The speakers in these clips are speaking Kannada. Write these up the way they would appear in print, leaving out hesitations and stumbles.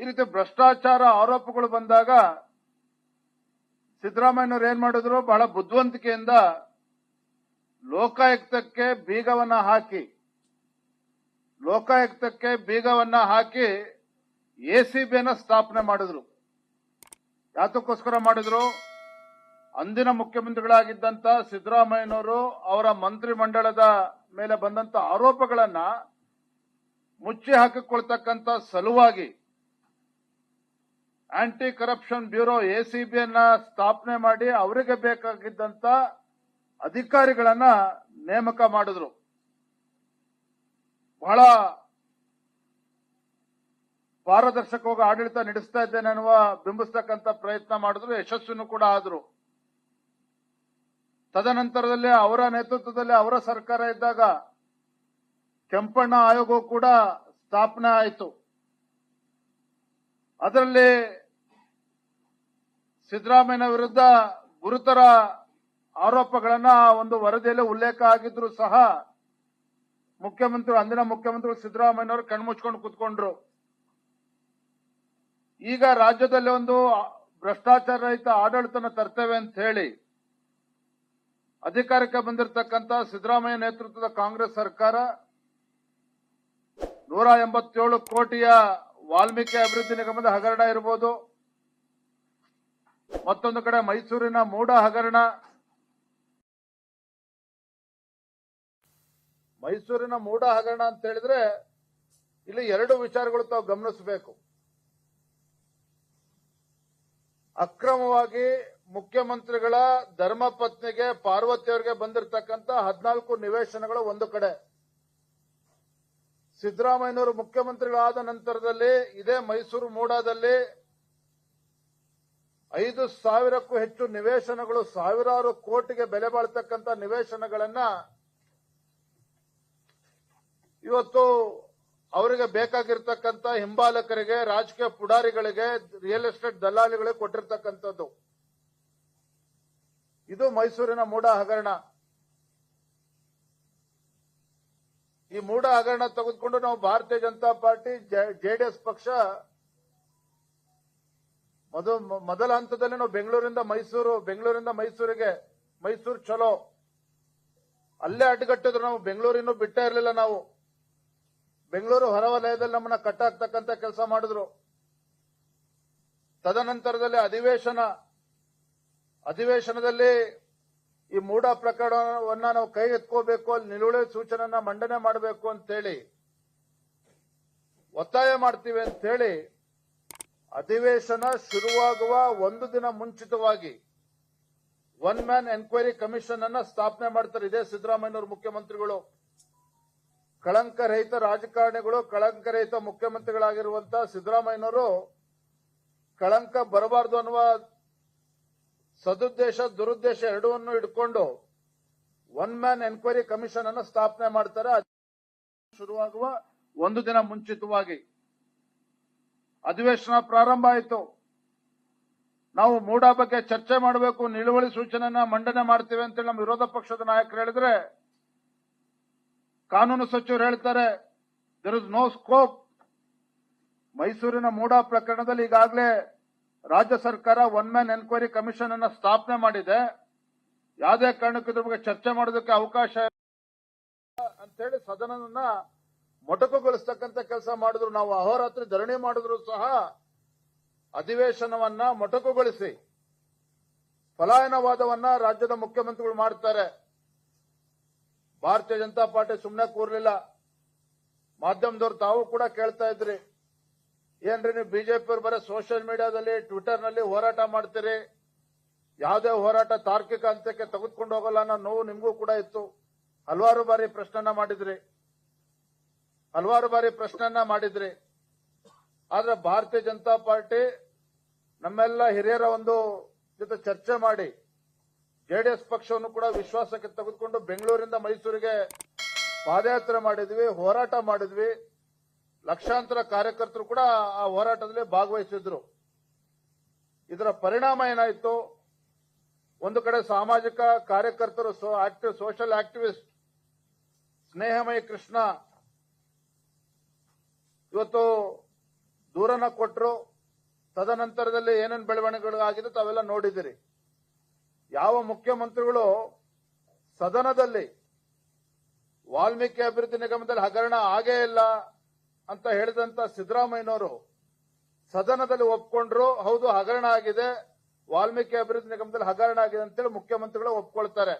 ರೀತಿ ಭ್ರಷ್ಟಾಚಾರ ಆರೋಪಗಳು ಬಂದಾಗ ಸಿದ್ದರಾಮಯ್ಯನವರು ಏನ್ ಮಾಡಿದ್ರು, ಬಹಳ ಬುದ್ಧಿವಂತಿಕೆಯಿಂದ ಲೋಕಾಯುಕ್ತಕ್ಕೆ ಬೀಗವನ್ನ ಹಾಕಿ ಎಸಿಬಿಯನ್ನ ಸ್ಥಾಪನೆ ಮಾಡಿದ್ರು. ಯಾತಕ್ಕೋಸ್ಕರ ಮಾಡಿದ್ರು? ಅಂದಿನ ಮುಖ್ಯಮಂತ್ರಿಗಳಾಗಿದ್ದಂತ ಸಿದ್ದರಾಮಯ್ಯನವರು ಅವರ ಮಂತ್ರಿ ಮಂಡಳದ ಮೇಲೆ ಬಂದಂತ ಆರೋಪಗಳನ್ನ ಮುಚ್ಚಿ ಹಾಕಿಕೊಳ್ತಕ್ಕಂತ ಸಲುವಾಗಿ ಆಂಟಿ ಕರಪ್ಷನ್ ಬ್ಯೂರೋ ಎಸಿಬಿಯನ್ನ ಸ್ಥಾಪನೆ ಮಾಡಿ ಅವರಿಗೆ ಬೇಕಾಗಿದ್ದಂತ ಅಧಿಕಾರಿಗಳನ್ನ ನೇಮಕ ಮಾಡಿದ್ರು. ಬಹಳ ಪಾರದರ್ಶಕವಾಗಿ ಆಡಳಿತ ನಡೆಸ್ತಾ ಇದ್ದೇನೆ ಅನ್ನುವ ಬಿಂಬಿಸ್ತಕ್ಕಂಥ ಪ್ರಯತ್ನ ಮಾಡಿದ್ರು, ಯಶಸ್ವಿನೂ ಕೂಡ ಆದ್ರು. ತದನಂತರದಲ್ಲಿ ಅವರ ನೇತೃತ್ವದಲ್ಲಿ ಅವರ ಸರ್ಕಾರ ಇದ್ದಾಗ ಕೆಂಪಣ್ಣ ಆಯೋಗವೂ ಕೂಡ ಸ್ಥಾಪನೆ ಆಯಿತು. ಅದರಲ್ಲಿ ಸಿದ್ದರಾಮಯ್ಯ ವಿರುದ್ಧ ಗುರುತರ ಆರೋಪಗಳನ್ನ ಒಂದು ವರದಿಯಲ್ಲಿ ಉಲ್ಲೇಖ ಆಗಿದ್ರು ಸಹ ಅಂದಿನ ಮುಖ್ಯಮಂತ್ರಿಗಳು ಸಿದ್ದರಾಮಯ್ಯನವರು ಕಣ್ಮುಚ್ಕೊಂಡು ಕೂತ್ಕೊಂಡ್ರು. ಈಗ ರಾಜ್ಯದಲ್ಲಿ ಒಂದು ಭ್ರಷ್ಟಾಚಾರ ರಹಿತ ಆಡಳಿತನ ತರ್ತೇವೆ ಅಂತ ಹೇಳಿ ಅಧಿಕಾರಕ್ಕೆ ಬಂದಿರತಕ್ಕಂತ ಸಿದ್ದರಾಮಯ್ಯ ನೇತೃತ್ವದ ಕಾಂಗ್ರೆಸ್ ಸರ್ಕಾರ 187 ಕೋಟಿಯ ವಾಲ್ಮೀಕಿ ಅಭಿವೃದ್ಧಿ ನಿಗಮದ ಹಗರಣ ಇರಬಹುದು, ಮತ್ತೊಂದು ಕಡೆ ಮೈಸೂರಿನ ಮೂಡ ಹಗರಣ, ಅಂತ ಹೇಳಿದ್ರೆ ಇಲ್ಲಿ ಎರಡು ವಿಚಾರಗಳು ತಾವು ಗಮನಿಸಬೇಕು. ಅಕ್ರಮವಾಗಿ ಮುಖ್ಯಮಂತ್ರಿಗಳ ಧರ್ಮಪತ್ನಿಗೆ ಪಾರ್ವತಿಯವರಿಗೆ ಬಂದಿರತಕ್ಕಂತ 14 ನಿವೇಶನಗಳು ಒಂದು ಕಡೆ, ಸಿದ್ದರಾಮಯ್ಯನವರು ಮುಖ್ಯಮಂತ್ರಿಗಳಾದ ನಂತರದಲ್ಲಿ ಇದೇ ಮೈಸೂರು ಮೂಡಾದಲ್ಲಿ 5,000ಕ್ಕೂ ಹೆಚ್ಚು ನಿವೇಶನಗಳು, ಸಾವಿರಾರು ಕೋಟಿಗೆ ಬೆಲೆ ಬಾಳ್ತಕ್ಕಂಥ ನಿವೇಶನಗಳನ್ನ ಇವತ್ತು ಅವರಿಗೆ ಬೇಕಾಗಿರ್ತಕ್ಕಂಥ ಹಿಂಬಾಲಕರಿಗೆ, ರಾಜಕೀಯ ಪುಡಾರಿಗಳಿಗೆ, ರಿಯಲ್ ಎಸ್ಟೇಟ್ ದಲ್ಲಾಳಿಗಳಿಗೆ ಕೊಟ್ಟಿರ್ತಕ್ಕಂಥದ್ದು. ಇದು ಮೈಸೂರಿನ ಮೂಡ ಹಗರಣ. ಈ ಮೂಡ ಹಗರಣ ತೆಗೆದುಕೊಂಡು ನಾವು ಭಾರತೀಯ ಜನತಾ ಪಾರ್ಟಿ ಜೆಡಿಎಸ್ ಪಕ್ಷ ಮೊದಲ ಹಂತದಲ್ಲಿ ನಾವು ಬೆಂಗಳೂರಿಂದ ಮೈಸೂರಿಗೆ ಮೈಸೂರು ಚಲೋ ಅಲ್ಲೇ ಅಡ್ಡಗಟ್ಟಿದ್ರು. ನಾವು ಬೆಂಗಳೂರಿನೂ ಬಿಟ್ಟೇ ಇರಲಿಲ್ಲ. ನಾವು ಬೆಂಗಳೂರು ಹೊರವಲಯದಲ್ಲಿ ನಮ್ಮನ್ನ ಕಟ್ಟಾಕ್ತಕ್ಕಂತ ಕೆಲಸ ಮಾಡಿದ್ರು. ತದನಂತರದಲ್ಲಿ ಅಧಿವೇಶನದಲ್ಲಿ ಈ ಮೂಡ ಪ್ರಕರಣವನ್ನ ನಾವು ಕೈಗೆತ್ಕೋಬೇಕು, ಅಲ್ಲಿ ನಿಲುವಳಿ ಸೂಚನೆಯನ್ನ ಮಂಡನೆ ಮಾಡಬೇಕು ಅಂತೇಳಿ ಒತ್ತಾಯ ಮಾಡ್ತೀವಿ ಅಂತೇಳಿ ಅಧಿವೇಶನ ಶುರುವಾಗುವ ಒಂದು ದಿನ ಮುಂಚಿತವಾಗಿ 1 ಮ್ಯಾನ್ ಎನ್ಕ್ವೈರಿ ಕಮಿಷನ್ ಅನ್ನ ಸ್ಥಾಪನೆ ಮಾಡ್ತಾರೆ ಇದೇ ಸಿದ್ದರಾಮಯ್ಯನವರು ಮುಖ್ಯಮಂತ್ರಿಗಳು. ಕಳಂಕರಹಿತ ರಾಜಕಾರಣಿಗಳು, ಕಳಂಕರಹಿತ ಮುಖ್ಯಮಂತ್ರಿಗಳಾಗಿರುವಂತಹ ಸಿದ್ದರಾಮಯ್ಯನವರು ಕಳಂಕ ಬರಬಾರದು ಅನ್ನುವ ಸದುದ್ದೇಶ ದುರುದ್ದೇಶ ಎರಡನ್ನೂ ಇಟ್ಕೊಂಡು 1 ಮ್ಯಾನ್ ಎನ್ಕ್ವೈರಿ ಕಮಿಷನ್ ಅನ್ನು ಸ್ಥಾಪನೆ ಮಾಡ್ತಾರೆ ಶುರುವಾಗುವ ಒಂದು ದಿನ ಮುಂಚಿತವಾಗಿ. ಅಧಿವೇಶನ ಪ್ರಾರಂಭ ಆಯಿತು. ನಾವು ಮೂಡ ಬಗ್ಗೆ ಚರ್ಚೆ ಮಾಡಬೇಕು, ನಿಲುವಳಿ ಸೂಚನೆಯನ್ನ ಮಂಡನೆ ಮಾಡ್ತೇವೆ ಅಂತೇಳಿ ನಮ್ಮ ವಿರೋಧ ಪಕ್ಷದ ನಾಯಕರು ಹೇಳಿದ್ರೆ, ಕಾನೂನು ಸಚಿವರು ಹೇಳ್ತಾರೆ ದೇರ್ ಇಸ್ ನೋ ಸ್ಕೋಪ್. ಮೈಸೂರಿನ ಮೂಡ ಪ್ರಕರಣದಲ್ಲಿ ಈಗಾಗಲೇ ರಾಜ್ಯ ಸರ್ಕಾರ 1 ಮ್ಯಾನ್ ಎನ್ಕ್ವೈರಿ ಕಮಿಷನ್ ಅನ್ನ ಸ್ಥಾಪನೆ ಮಾಡಿದೆ, ಯಾವುದೇ ಕಾರಣಕ್ಕೂ ಇದ್ರ ಬಗ್ಗೆ ಚರ್ಚೆ ಮಾಡೋದಕ್ಕೆ ಅವಕಾಶ ಅಂತೇಳಿ ಸದನವನ್ನ ಮೊಟಕುಗೊಳಿಸ್ತಕ್ಕಂಥ ಕೆಲಸ ಮಾಡಿದ್ರು. ನಾವು ಅಹೋರಾತ್ರಿ ಧರಣಿ ಮಾಡಿದ್ರು ಸಹ ಅಧಿವೇಶನವನ್ನ ಮೊಟಕುಗೊಳಿಸಿ ಪಲಾಯನವಾದವನ್ನ ರಾಜ್ಯದ ಮುಖ್ಯಮಂತ್ರಿಗಳು ಮಾಡ್ತಾರೆ. ಭಾರತೀಯ ಜನತಾ ಪಾರ್ಟಿ ಸುಮ್ಮನೆ ಕೂರ್ಲಿಲ್ಲ. ಮಾಧ್ಯಮದವರು ತಾವು ಕೂಡ ಕೇಳ್ತಾ ಇದ್ರಿ, ಏನ್ರಿ ನೀವು ಬಿಜೆಪಿಯವರು ಬರೀ ಸೋಷಿಯಲ್ ಮೀಡಿಯಾದಲ್ಲಿ ಟ್ವಿಟರ್ನಲ್ಲಿ ಹೋರಾಟ ಮಾಡ್ತೀರಿ, ಯಾವುದೇ ಹೋರಾಟ ತಾರ್ಕಿಕ ಹಂತಕ್ಕೆ ತೆಗೆದುಕೊಂಡು ಹೋಗಲ್ಲ ಅನ್ನೋ ನೋವು ನಿಮಗೂ ಕೂಡ ಇತ್ತು. ಹಲವಾರು ಬಾರಿ ಪ್ರಶ್ನೆಯನ್ನ ಮಾಡಿದ್ರಿ. ಆದ್ರೆ ಭಾರತೀಯ ಜನತಾ ಪಾರ್ಟಿ ನಮ್ಮೆಲ್ಲ ಹಿರಿಯರ ಒಂದು ಜೊತೆ ಚರ್ಚೆ ಮಾಡಿ ಜೆಡಿಎಸ್ ಪಕ್ಷವನ್ನು ಕೂಡ ವಿಶ್ವಾಸಕ್ಕೆ ತೆಗೆದುಕೊಂಡು ಬೆಂಗಳೂರಿಂದ ಮೈಸೂರಿಗೆ ಪಾದಯಾತ್ರೆ ಮಾಡಿದ್ವಿ, ಹೋರಾಟ ಮಾಡಿದ್ವಿ. ಲಕ್ಷಾಂತರ ಕಾರ್ಯಕರ್ತರು ಕೂಡ ಆ ಹೋರಾಟದಲ್ಲಿ ಭಾಗವಹಿಸಿದ್ರು. ಇದರ ಪರಿಣಾಮ ಏನಾಯಿತು? ಒಂದು ಕಡೆ ಸಾಮಾಜಿಕ ಕಾರ್ಯಕರ್ತರು, ಸೋಷಿಯಲ್ ಆಕ್ಟಿವಿಸ್ಟ್ ಸ್ನೇಹಮಯಿ ಕೃಷ್ಣ ಇವತ್ತು ದೂರನ ಕೊಟ್ಟರು. ತದನಂತರದಲ್ಲಿ ಏನೇನು ಬೆಳವಣಿಗೆಗಳಾಗಿದೆ ತಾವೆಲ್ಲ ನೋಡಿದಿರಿ. ಯಾವ ಮುಖ್ಯಮಂತ್ರಿಗಳು ಸದನದಲ್ಲಿ ವಾಲ್ಮೀಕಿ ಅಭಿವೃದ್ಧಿ ನಿಗಮದಲ್ಲಿ ಹಗರಣ ಆಗೇ ಇಲ್ಲ ಅಂತ ಹೇಳಿದಂತ ಸಿದ್ದರಾಮಯ್ಯನವರು ಸದನದಲ್ಲಿ ಒಪ್ಕೊಂಡ್ರು, ಹೌದು ಹಗರಣ ಆಗಿದೆ, ವಾಲ್ಮೀಕಿ ಅಭಿವೃದ್ಧಿ ನಿಗಮದಲ್ಲಿ ಹಗರಣ ಆಗಿದೆ ಅಂತೇಳಿ ಮುಖ್ಯಮಂತ್ರಿಗಳು ಒಪ್ಕೊಳ್ತಾರೆ.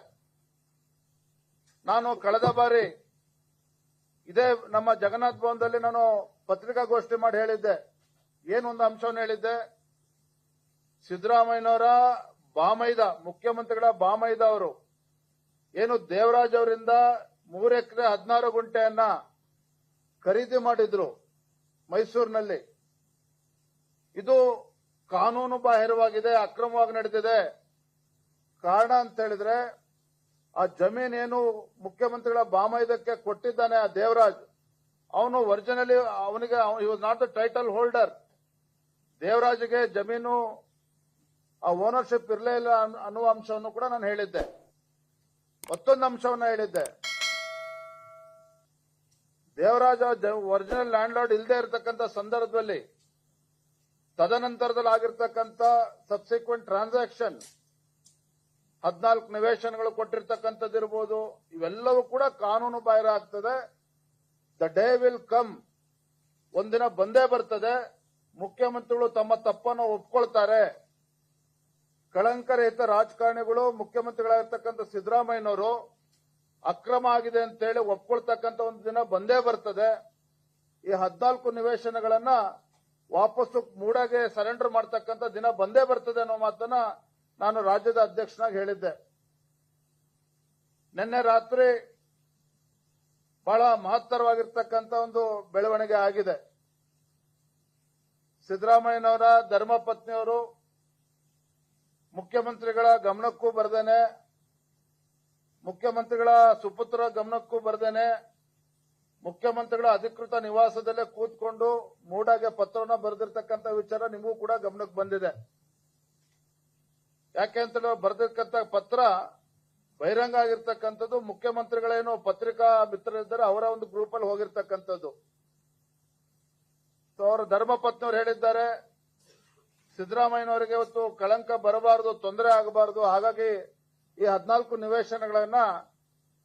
ನಾನು ಕಳೆದ ಬಾರಿ ಇದೇ ನಮ್ಮ ಜಗನ್ನಾಥ ಭವನದಲ್ಲಿ ನಾನು ಪತ್ರಿಕಾಗೋಷ್ಠಿ ಮಾಡಿ ಹೇಳಿದ್ದೆ. ಏನೊಂದು ಅಂಶವನ್ನು ಹೇಳಿದ್ದೆ, ಸಿದ್ದರಾಮಯ್ಯನವರ ಬಾಮೈದ, ಮುಖ್ಯಮಂತ್ರಿಗಳ ಬಾಮೈದ ಅವರು ಏನು ದೇವರಾಜ್ ಅವರಿಂದ 3 ಎಕರೆ 16 ಗುಂಟೆಯನ್ನ ಖರೀದಿ ಮಾಡಿದ್ರು ಮೈಸೂರಿನಲ್ಲಿ. ಇದು ಕಾನೂನು ಬಾಹಿರವಾಗಿದೆ, ಅಕ್ರಮವಾಗಿ ನಡೆದಿದೆ. ಕಾರಣ ಅಂತ ಹೇಳಿದ್ರೆ ಆ ಜಮೀನೇನು ಮುಖ್ಯಮಂತ್ರಿಗಳ ಬಾಮೈದಕ್ಕೆ ಕೊಟ್ಟಿದ್ದಾನೆ ಆ ದೇವರಾಜ್, ಅವನು ಒರಿಜಿನಲಿ ಅವನಿಗೆ he was not the title holder. ದೇವರಾಜ್ಗೆ ಜಮೀನು ಆ ಓನರ್ಶಿಪ್ ಇರಲೇ ಇಲ್ಲ ಅನ್ನುವ ಅಂಶವನ್ನು ಕೂಡ ನಾನು ಹೇಳಿದ್ದೆ. ಮತ್ತೊಂದು ಅಂಶವನ್ನ ಹೇಳಿದ್ದೆ, ದೇವರಾಜ ಒರಿಜಿನಲ್ ಲ್ಯಾಂಡ್ ಲಾರ್ಡ್ ಇಲ್ಲದೆ ಇರತಕ್ಕಂತ ಸಂದರ್ಭದಲ್ಲಿ ತದನಂತರದಲ್ಲಿ ಆಗಿರ್ತಕ್ಕಂಥ ಸಬ್ಸಿಕ್ವೆಂಟ್ ಟ್ರಾನ್ಸಾಕ್ಷನ್ 14 ನಿವೇಶನಗಳು ಕೊಟ್ಟಿರ್ತಕ್ಕಂಥದ್ದಿರ್ಬೋದು, ಇವೆಲ್ಲವೂ ಕೂಡ ಕಾನೂನು ಬಾಹಿರ ಆಗ್ತದೆ. ದ ಡೇ ವಿಲ್ ಕಮ್, ಒಂದಿನ ಬಂದೇ ಬರ್ತದೆ, ಮುಖ್ಯಮಂತ್ರಿಗಳು ತಮ್ಮ ತಪ್ಪನ್ನು ಒಪ್ಕೊಳ್ತಾರೆ. ಕಳಂಕರಹಿತ ರಾಜಕಾರಣಿಗಳು ಮುಖ್ಯಮಂತ್ರಿಗಳಾಗಿರ್ತಕ್ಕಂಥ ಸಿದ್ದರಾಮಯ್ಯನವರು ಅಕ್ರಮ ಆಗಿದೆ ಅಂತೇಳಿ ಒಪ್ಕೊಳ್ತಕ್ಕಂಥ ಒಂದು ದಿನ ಬಂದೇ ಬರ್ತದೆ. ಈ 14 ನಿವೇಶನಗಳನ್ನ ವಾಪಸ್ಸು ಮೂಡಾಗೆ ಸರೆಂಡರ್ ಮಾಡ್ತಕ್ಕಂಥ ದಿನ ಬಂದೇ ಬರ್ತದೆ ಅನ್ನೋ ಮಾತನ್ನ ನಾನು ರಾಜ್ಯದ ಅಧ್ಯಕ್ಷನಾಗಿ ಹೇಳಿದ್ದೆ. ನಿನ್ನೆ ರಾತ್ರಿ ಬಹಳ ಮಹತ್ತರವಾಗಿರ್ತಕ್ಕಂಥ ಒಂದು ಬೆಳವಣಿಗೆ ಆಗಿದೆ. ಸಿದ್ದರಾಮಯ್ಯನವರ ಧರ್ಮಪತ್ನಿಯವರು ಮುಖ್ಯಮಂತ್ರಿಗಳ ಗಮನಕ್ಕೂ ಬರ್ದೇನೆ, ಮುಖ್ಯಮಂತ್ರಿಗಳ ಸುಪುತ್ರ ಗಮನಕ್ಕೂ ಬರ್ದೇನೆ, ಮುಖ್ಯಮಂತ್ರಿಗಳ ಅಧಿಕೃತ ನಿವಾಸದಲ್ಲೇ ಕೂತ್ಕೊಂಡು ಮೂಡಾಗೆ ಪತ್ರವನ್ನು ಬರೆದಿರ್ತಕ್ಕಂಥ ವಿಚಾರ ನಿಮಗೂ ಕೂಡ ಗಮನಕ್ಕೆ ಬಂದಿದೆ. ಯಾಕೆ ಅಂತ ಬರೆದಿರ್ತಕ್ಕಂಥ ಪತ್ರ ಬಹಿರಂಗ ಆಗಿರ್ತಕ್ಕಂಥದ್ದು, ಮುಖ್ಯಮಂತ್ರಿಗಳೇನು ಪತ್ರಿಕಾ ಮಿತ್ರರಿದ್ದಾರೆ ಅವರ ಒಂದು ಗ್ರೂಪ್ ಅಲ್ಲಿ ಹೋಗಿರ್ತಕ್ಕಂಥದ್ದು. ಅವರ ಧರ್ಮಪತ್ನಿಯವರು ಹೇಳಿದ್ದಾರೆ, ಸಿದ್ದರಾಮಯ್ಯನವರಿಗೆ ಇವತ್ತು ಕಳಂಕ ಬರಬಾರದು, ತೊಂದರೆ ಆಗಬಾರದು, ಹಾಗಾಗಿ ಈ 14 ನಿವೇಶನಗಳನ್ನ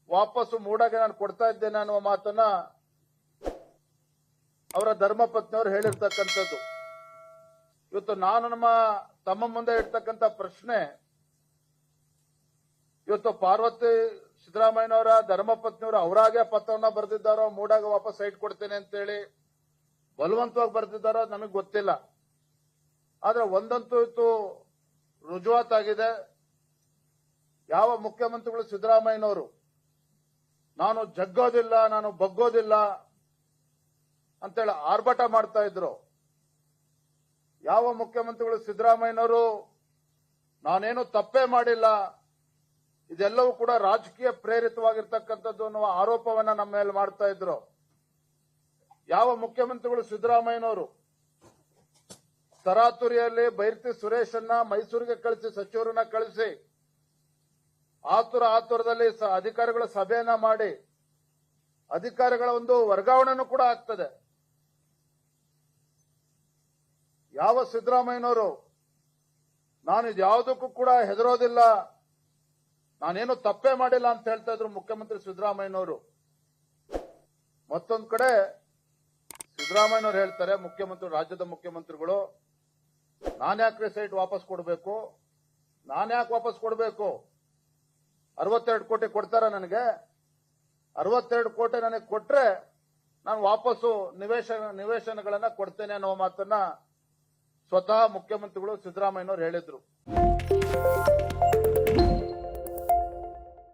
ವಾಪಸ್ಸು ಮೂಡಾಗೆ ನಾನು ಕೊಡ್ತಾ ಇದ್ದೇನೆ ಅನ್ನುವ ಮಾತನ್ನ ಅವರ ಧರ್ಮಪತ್ನಿಯವರು ಹೇಳಿರ್ತಕ್ಕಂಥದ್ದು. ಇವತ್ತು ನಾನು ನಮ್ಮ ತಮ್ಮ ಮುಂದೆ ಇಡ್ತಕ್ಕಂಥ ಪ್ರಶ್ನೆ, ಇವತ್ತು ಪಾರ್ವತಿ ಸಿದ್ದರಾಮಯ್ಯನವರ ಧರ್ಮಪತ್ನಿಯವರು ಅವರಾಗೆ ಪತ್ರವನ್ನ ಬರೆದಿದ್ದಾರೋ ಮೂಡಾಗೆ ವಾಪಸ್ ಸೈಟ್ ಕೊಡ್ತೇನೆ ಅಂತೇಳಿ ಬಲವಂತವಾಗಿ ಬರೆದಿದ್ದಾರೋ ನಮಗೆ ಗೊತ್ತಿಲ್ಲ. ಆದ್ರೆ ಒಂದಂತೂ ಇವತ್ತು ರುಜುವಾತಾಗಿದೆ, ಯಾವ ಮುಖ್ಯಮಂತ್ರಿಗಳು ಸಿದ್ದರಾಮಯ್ಯನವರು ನಾನು ಜಗ್ಗೋದಿಲ್ಲ, ನಾನು ಬಗ್ಗೋದಿಲ್ಲ ಅಂತೇಳಿ ಆರ್ಭಟ ಮಾಡ್ತಾ ಇದ್ರು, ಯಾವ ಮುಖ್ಯಮಂತ್ರಿಗಳು ಸಿದ್ದರಾಮಯ್ಯನವರು ನಾನೇನು ತಪ್ಪೇ ಮಾಡಿಲ್ಲ, ಇದೆಲ್ಲವೂ ಕೂಡ ರಾಜಕೀಯ ಪ್ರೇರಿತವಾಗಿರ್ತಕ್ಕಂಥದ್ದು ಅನ್ನುವ ಆರೋಪವನ್ನ ನಮ್ಮ ಮೇಲೆ ಮಾಡ್ತಾ ಇದ್ರು, ಯಾವ ಮುಖ್ಯಮಂತ್ರಿಗಳು ಸಿದ್ದರಾಮಯ್ಯನವರು ತರಾತುರಿಯಲ್ಲಿ ಬೈರ್ತಿ ಸುರೇಶನ್ನ ಮೈಸೂರಿಗೆ ಕಳಿಸಿ, ಸಚಿವರನ್ನ ಕಳಿಸಿ, ಆತುರದಲ್ಲಿ ಅಧಿಕಾರಿಗಳ ಸಭೆಯನ್ನ ಮಾಡಿ ಅಧಿಕಾರಿಗಳ ಒಂದು ವರ್ಗಾವಣೆನೂ ಕೂಡ ಆಗ್ತದೆ. ಯಾವ ಸಿದ್ದರಾಮಯ್ಯನವರು ನಾನು ಇದ್ಯಾವುದಕ್ಕೂ ಕೂಡ ಹೆದರೋದಿಲ್ಲ, ನಾನೇನು ತಪ್ಪೇ ಮಾಡಿಲ್ಲ ಅಂತ ಹೇಳ್ತಾ ಇದ್ರು ಮುಖ್ಯಮಂತ್ರಿ ಸಿದ್ದರಾಮಯ್ಯನವರು. ಮತ್ತೊಂದು ಕಡೆ ಸಿದ್ದರಾಮಯ್ಯನವರು ಹೇಳ್ತಾರೆ, ಮುಖ್ಯಮಂತ್ರಿ ರಾಜ್ಯದ ಮುಖ್ಯಮಂತ್ರಿಗಳು, ನಾನ್ಯಾಕ್ರಿ ಸೈಟ್ ವಾಪಸ್ ಕೊಡಬೇಕು, ನಾನ್ಯಾಕೆ ವಾಪಸ್ ಕೊಡಬೇಕು, 62 ಕೋಟಿ ಕೊಡ್ತಾರ ನನಗೆ, 62 ಕೋಟಿ ನನಗೆ ಕೊಟ್ರೆ ನಾನು ವಾಪಸ್ಸು ನಿವೇಶನಗಳನ್ನ ಕೊಡ್ತೇನೆ ಅನ್ನೋ ಮಾತನ್ನ ಸ್ವತಃ ಮುಖ್ಯಮಂತ್ರಿಗಳು ಸಿದ್ದರಾಮಯ್ಯನವರು ಹೇಳಿದ್ರು.